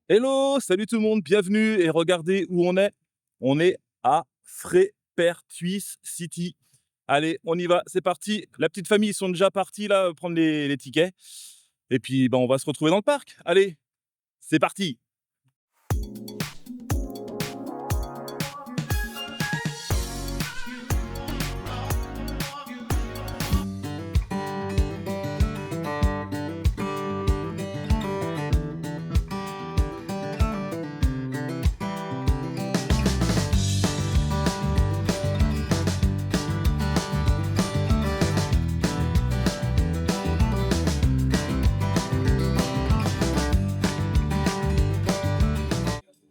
Hello, salut tout le monde, bienvenue et regardez où on est. On est à Frépertuis City. Allez, on y va, c'est parti. La petite famille, ils sont déjà partis là prendre les tickets. Et puis, on va se retrouver dans le parc. Allez, c'est parti.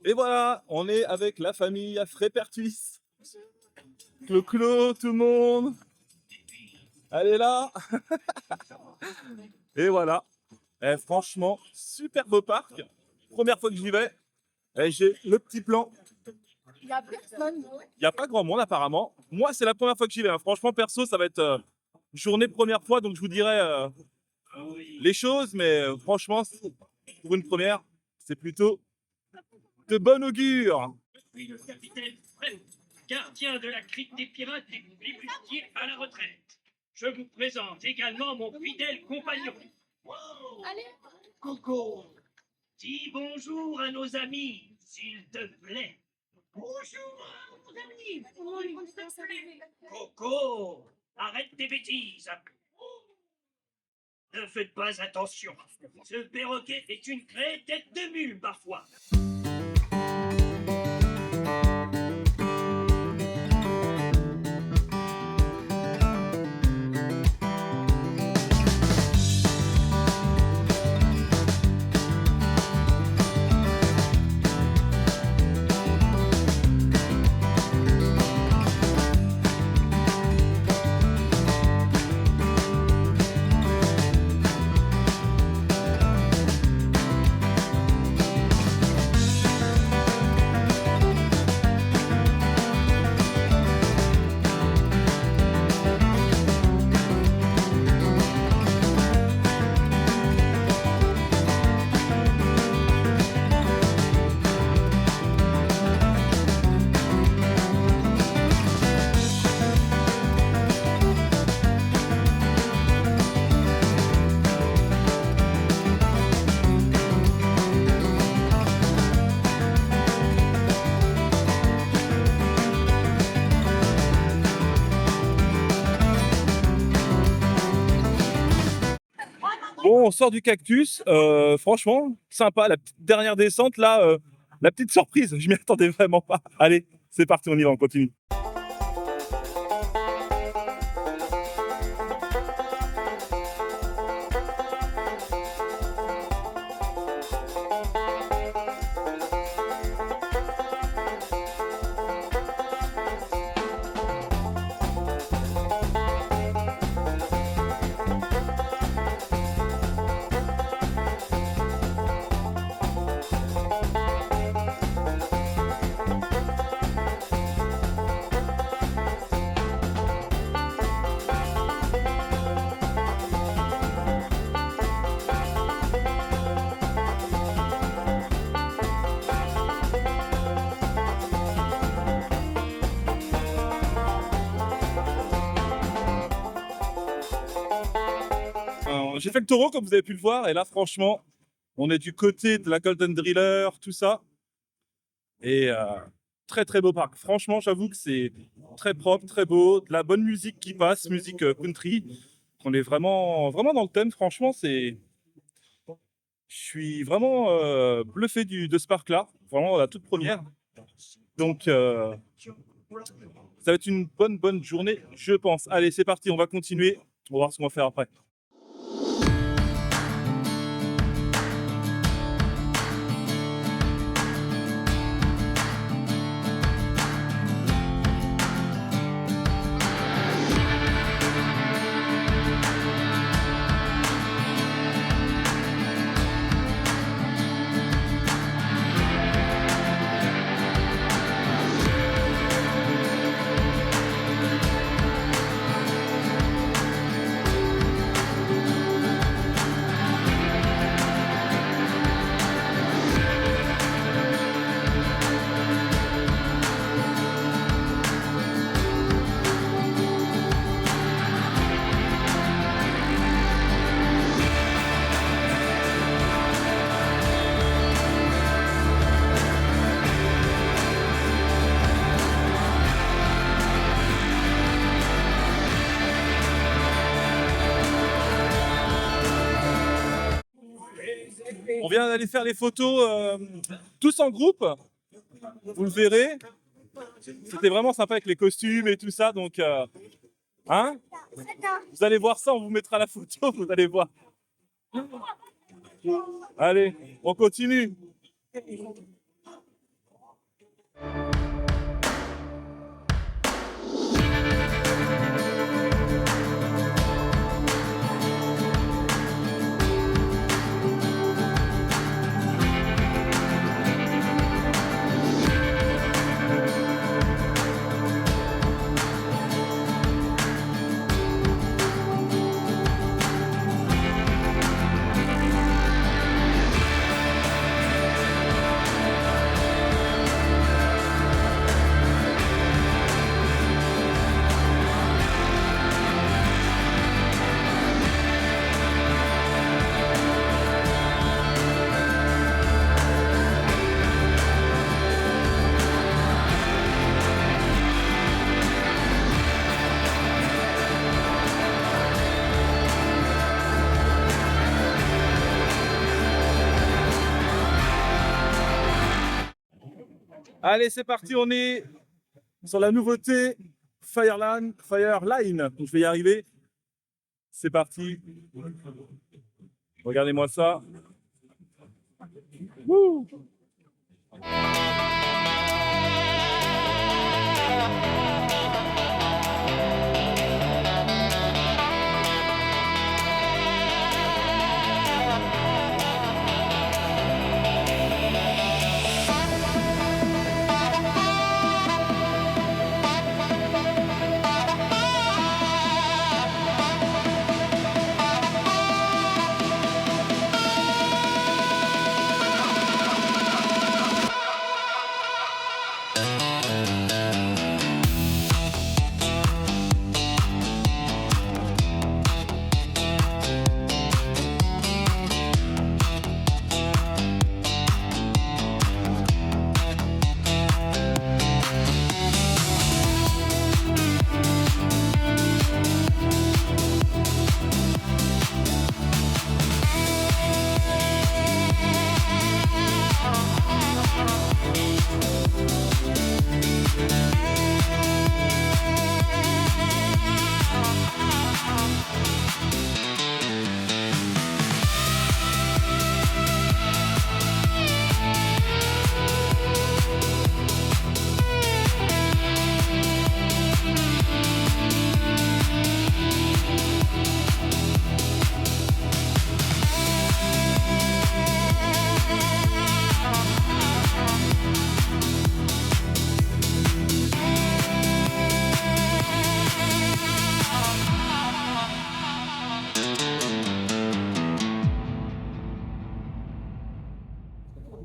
Et voilà, on est avec la famille à Frépertuis. Clo-clo, tout le monde. Allez là. Et voilà. Franchement, super beau parc. Première fois que j'y vais. J'ai le petit plan. Il y a personne. Il n'y a pas grand monde apparemment. Moi, c'est la première fois que j'y vais, hein. Franchement, perso, ça va être journée première fois, donc je vous dirai les choses, mais franchement, pour une première, c'est plutôt de bon augure. Je suis le capitaine Fred, gardien de la crypte des pirates et flibustier à la retraite. Je vous présente également mon fidèle compagnon. Allez. Coco, dis bonjour à nos amis, s'il te plaît. Bonjour à nos amis. Coco, arrête tes bêtises. Ne faites pas attention. Ce perroquet est une vraie tête de mule parfois. Bon, on sort du cactus. Franchement, sympa. La petite dernière descente, là, la petite surprise. Je m'y attendais vraiment pas. Allez, c'est parti, on y va, on continue. J'ai fait le taureau, comme vous avez pu le voir, et là, franchement, on est du côté de la Golden Driller, tout ça. Et très très beau parc. Franchement, j'avoue que c'est très propre, très beau, de la bonne musique qui passe, musique country. On est vraiment, vraiment dans le thème. Franchement, je suis vraiment bluffé de ce parc-là. Vraiment la toute première. Donc, ça va être une bonne journée, je pense. Allez, c'est parti, on va continuer. On va voir ce qu'on va faire après. vient d'aller faire les photos tous en groupe. Vous le verrez. C'était vraiment sympa avec les costumes et tout ça. Donc, hein? Vous allez voir ça, on vous mettra la photo, vous allez voir. Allez, on continue. Allez, c'est parti, on est sur la nouveauté Fireline. Je vais y arriver. C'est parti. Regardez-moi ça. Wouh!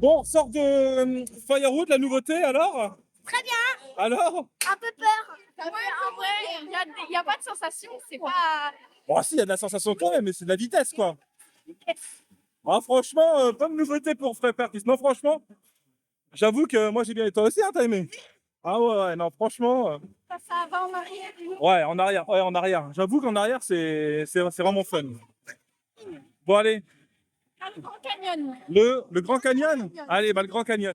Bon, sort de Firewood, la nouveauté, alors? Très bien. Alors? Un peu peur. Ouais, en vrai, il n'y a pas de sensation. C'est pas. Bon, si, il y a de la sensation quand même, mais c'est de la vitesse, quoi. Ah, franchement, bonne nouveauté pour Fred Perkins. Non, franchement, j'avoue que moi, j'ai bien. Toi aussi, hein, t'as aimé? Ah ouais, non, franchement. Ça va en arrière. Ouais, en arrière, ouais, en arrière. J'avoue qu'en arrière, c'est vraiment fun. Bon, allez. Le Grand Canyon. Le Grand Canyon? Allez, bah, le Grand Canyon.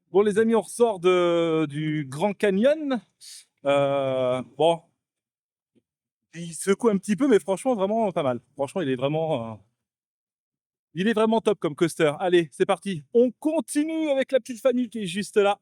Bon, les amis, on ressort du Grand Canyon. Bon, Il secoue un petit peu, mais franchement, vraiment pas mal. Franchement, il est vraiment top comme coaster. Allez, c'est parti. On continue avec la petite famille qui est juste là.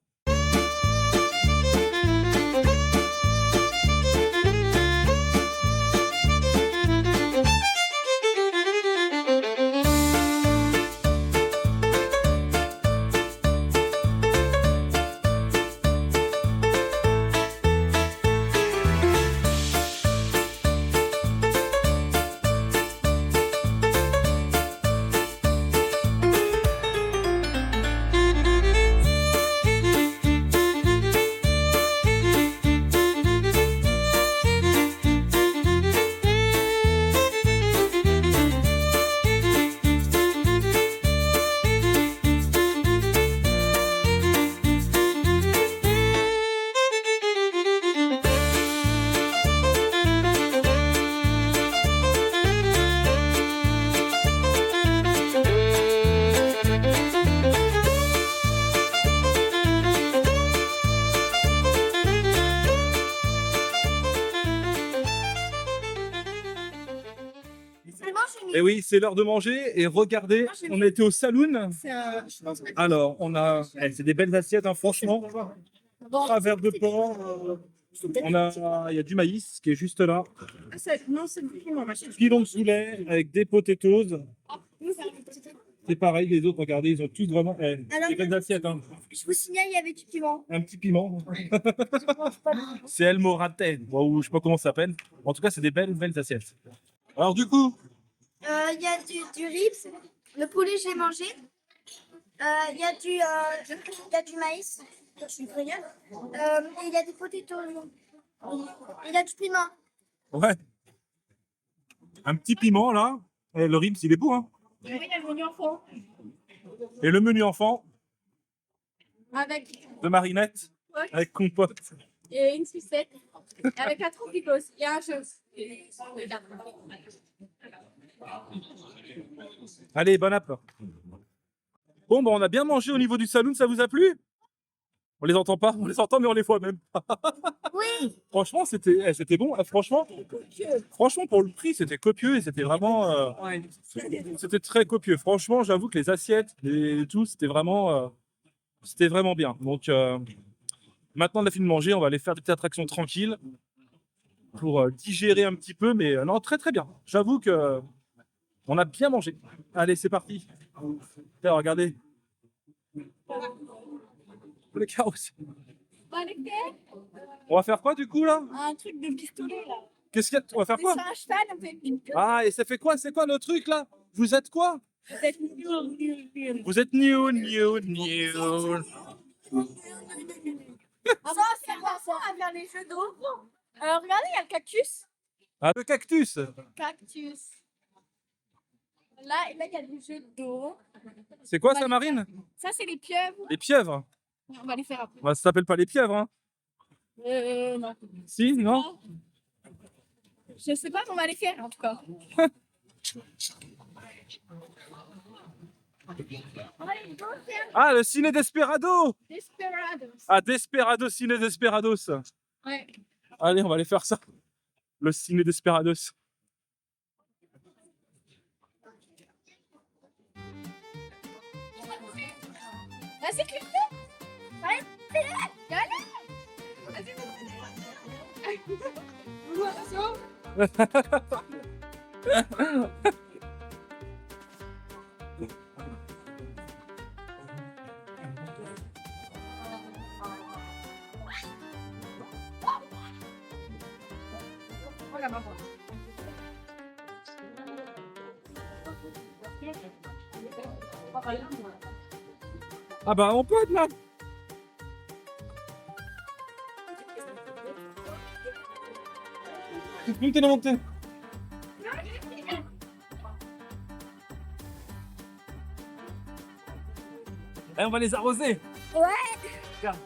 Et oui, c'est l'heure de manger. Et regardez, on a été au saloon. Alors, c'est des belles assiettes, hein, franchement. Travers de porc. Il y a du maïs qui est juste là. Non, c'est le piment, machin. Pilon de poulet avec des potatoes. C'est pareil, les autres, regardez, ils ont tous vraiment des belles assiettes. Hein. Je vous signale, il y avait du piment. Un petit piment. Je mange pas de C'est El Morate, ou je sais pas comment ça s'appelle. En tout cas, c'est des belles assiettes. Alors du coup, il y a du ribs. Le poulet, je l'ai mangé. Il y a du maïs. Je suis grillade. Et il y a des potatoes. Il y a du piment. ouais, un petit piment là. Et le ribs, il est beau, hein. Oui, il y a le menu enfant. Et le menu enfant Avec de marinette, Ouais. avec compote. et une sucette. Avec un trompicos. Il y a un jeu. Allez, bon app. Bon, on a bien mangé au niveau du saloon, ça vous a plu? On les entend pas, on les entend, mais on les voit même. Oui. Franchement, c'était bon. Franchement, pour le prix, c'était copieux et c'était vraiment. C'était très copieux. Franchement, j'avoue que les assiettes et tout, c'était vraiment bien. Donc, maintenant, on a fini de manger, on va aller faire des petites attractions tranquilles pour digérer un petit peu. Mais non, très très bien. J'avoue que on a bien mangé. Allez, c'est parti. Tiens, regardez. Le carrosse. On va faire quoi du coup là? Un truc de pistolet là. Qu'est-ce qu'il y a? On va faire C'est quoi? sur un cheval, on fait une queue. Ah, et ça fait quoi? C'est quoi le truc là? Vous êtes quoi? Vous êtes nul. Vous êtes new. Ça, c'est quoi ça à faire les jeux d'eau? Regardez, il y a le cactus. Ah, le cactus. Cactus. Là, il y a des jeux d'eau. C'est quoi ça, Marine? Ça, c'est les pieuvres. Les pieuvres. On va les faire après. Bah, ça s'appelle pas les pieuvres, hein? Non. Si, non? Je sais pas, mais on va les faire en tout cas. Ah, le Ciné Desperado. Desperados. Ah, Desperado, Ciné Desperados. Ouais. Allez, on va aller faire ça. Le Ciné Desperados. Vas-y, Christophe. Allez, fais-le. Allez. Vas-y. Voilà, maman. Ah bah, on peut être là. Montez. Eh, on va les arroser. Ouais. Regarde.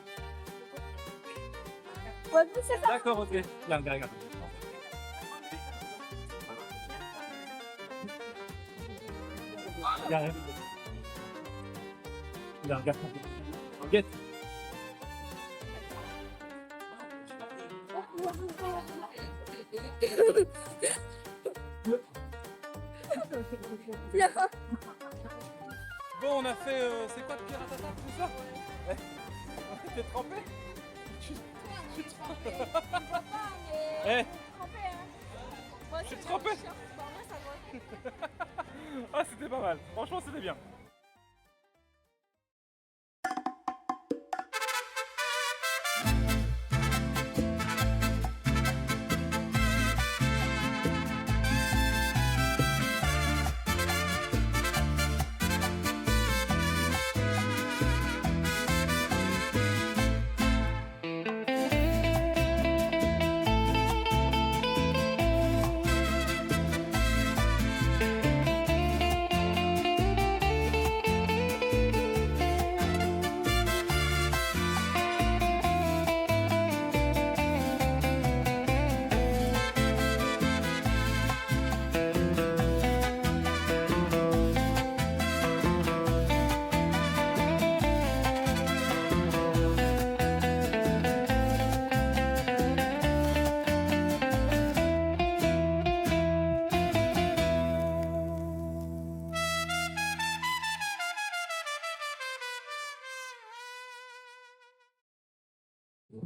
Ouais, c'est ça. D'accord, ok. Là, regarde. Regarde. Là, regarde. Get. Bon, on a fait. C'est quoi de pirate attaque, c'est ça? Ouais. T'es trempé? Je suis trempé. Eh, je suis trempé. Ah, c'était pas mal. Franchement, c'était bien.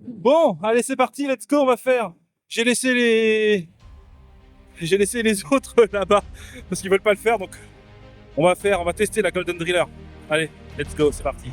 Bon, allez, c'est parti, let's go, on va faire. J'ai laissé les autres là-bas parce qu'ils veulent pas le faire, donc on va tester la Golden Driller. Allez, let's go, c'est parti.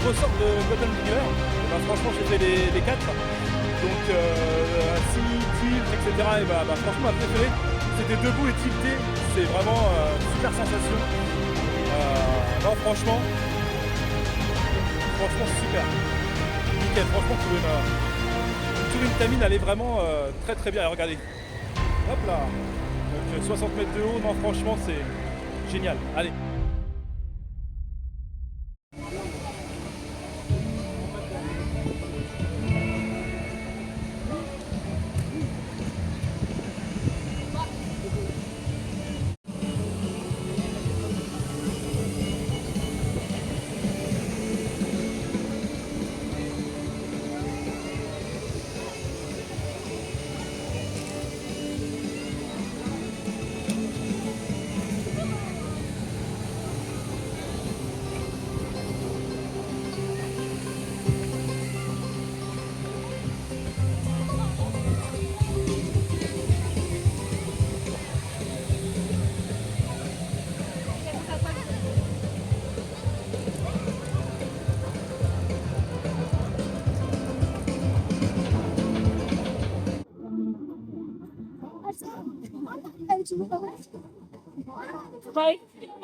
Ressort de Golden Driller, franchement j'ai fait les 4, donc assis, tilt, etc. Et franchement ma préférée c'était debout et tilté, c'est vraiment super sensation. Non franchement super, nickel, franchement pour une Tamine elle est vraiment très très bien, et regardez, hop là, donc 60 mètres de haut, non franchement c'est génial, allez.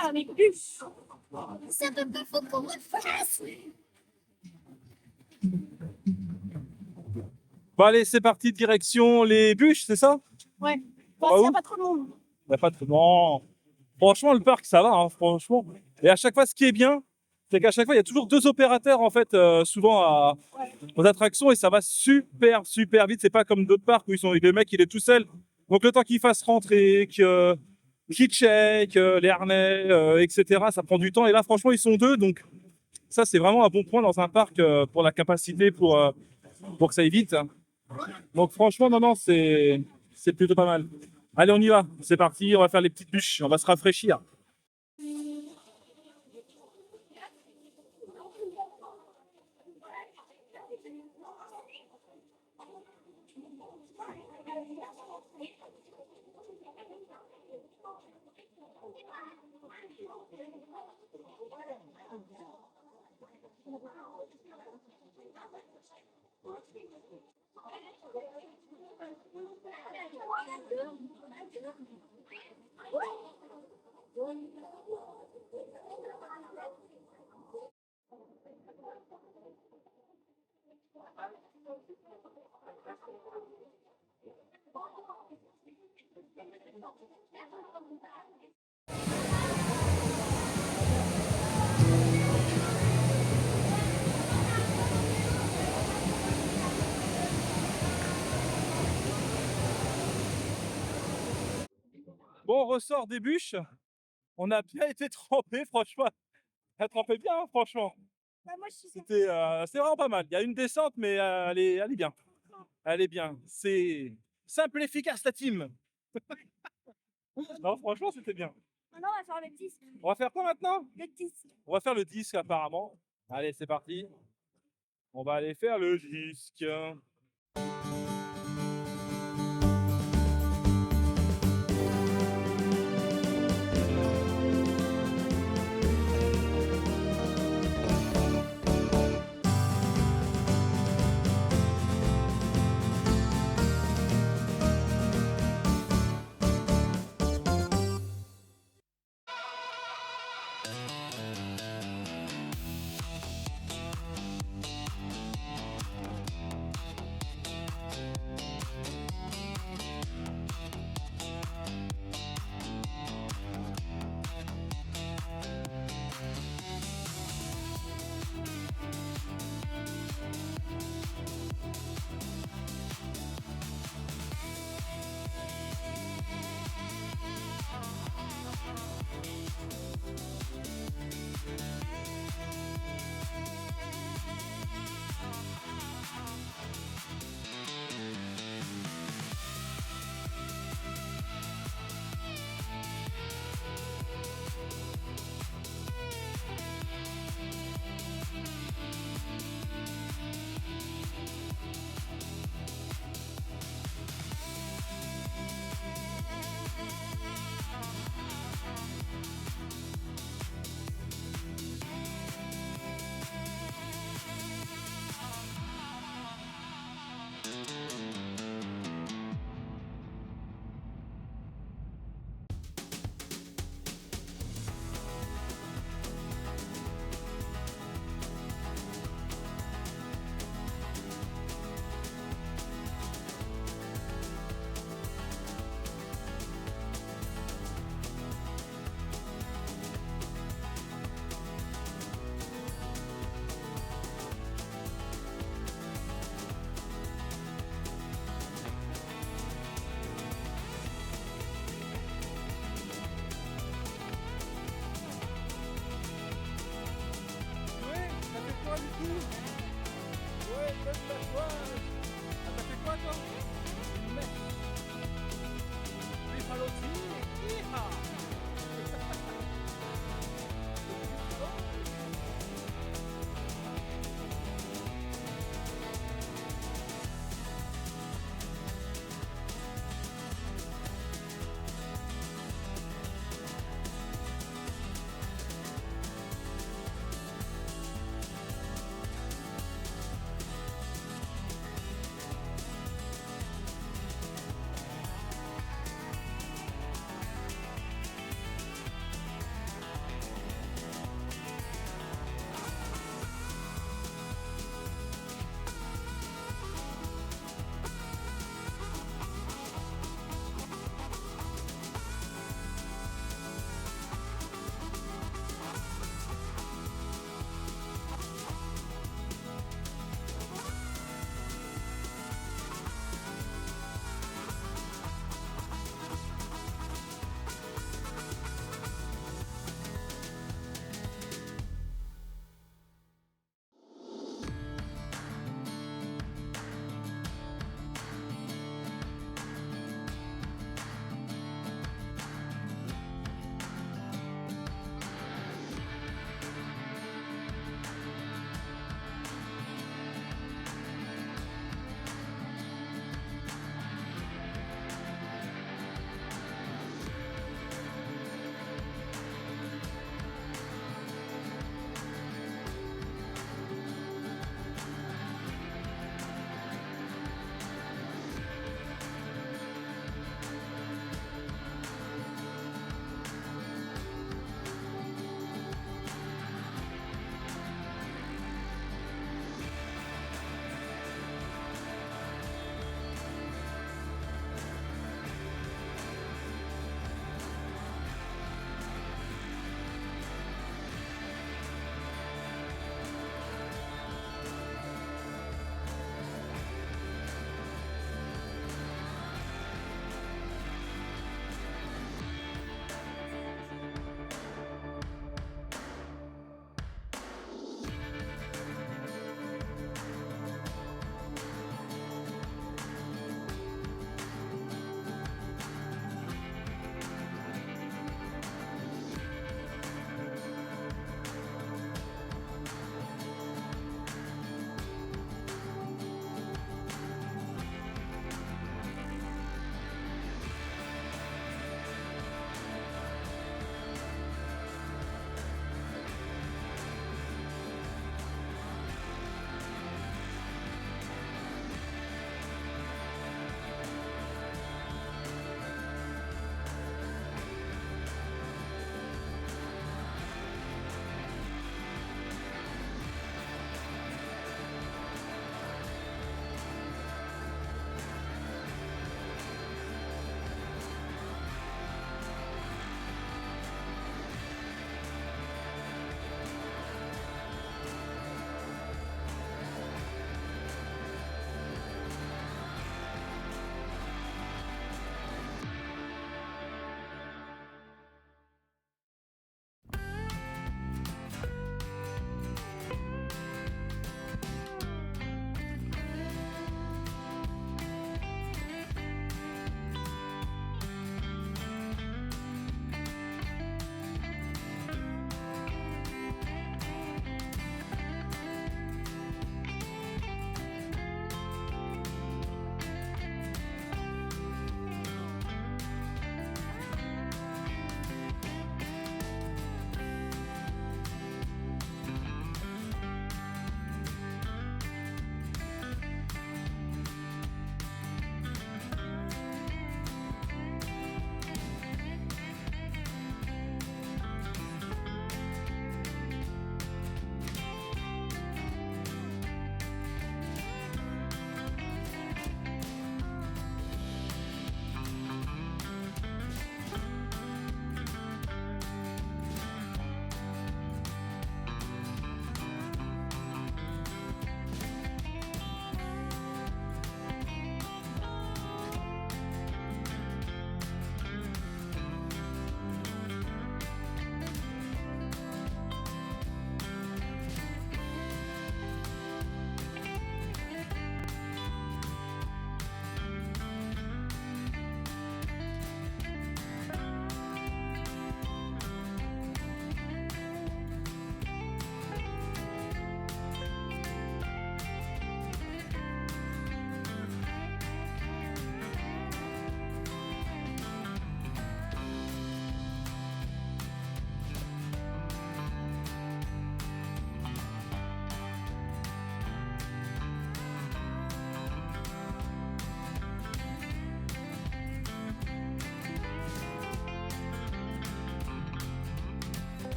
faire les bûches. Ça peut pas, faut qu'on le fasse. Bon allez, c'est parti, direction les bûches, c'est ça? Ouais. Bah, Il n'y a pas trop de monde. Il n'y a pas de... Non. Franchement, le parc, ça va, hein, franchement. Et à chaque fois, ce qui est bien, c'est qu'à chaque fois, il y a toujours 2 opérateurs, en fait, souvent aux attractions et ça va super, super vite. C'est pas comme d'autres parcs où le mec, il est tout seul. Donc, le temps qu'il fasse rentrer, qu'il check, les harnais, etc., ça prend du temps. Et là, franchement, ils sont 2. Donc, ça, c'est vraiment un bon point dans un parc pour la capacité, pour que ça aille vite. Donc, franchement, non, c'est plutôt pas mal. Allez, on y va. C'est parti. On va faire les petites bûches. On va se rafraîchir. Bon, on ressort des bûches. On a bien été trempé, franchement. Elle trempait bien, hein, franchement. Bah, moi, je suis C'est vraiment pas mal. Il y a une descente, mais elle est bien. Elle est bien. C'est simple et efficace, la team. Non, franchement, c'était bien. Maintenant, on va faire le disque. On va faire quoi maintenant? Le disque. On va faire le disque, apparemment. Allez, c'est parti. On va aller faire le disque.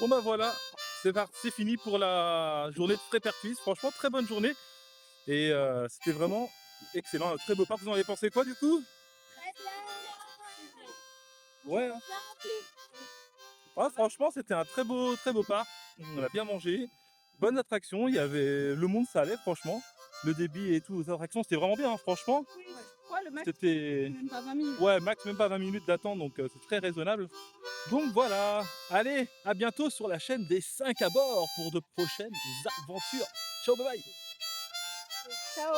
Bon bah voilà, c'est fini pour la journée de Frépertuis. Franchement, très bonne journée. Et c'était vraiment excellent, un très beau parc. Vous en avez pensé quoi du coup? Très bien. Ouais, hein. Ouais, franchement, c'était un très beau parc. On a bien mangé. Bonne attraction, il y avait le monde, ça allait franchement. Le débit et tout aux attractions, c'était vraiment bien, hein, franchement. Ouais, le max, C'était même pas 20 minutes. ouais, max même pas 20 minutes d'attente, donc c'est très raisonnable. Donc voilà, allez, à bientôt sur la chaîne des 5 à bord pour de prochaines aventures. Ciao, bye bye. Ciao!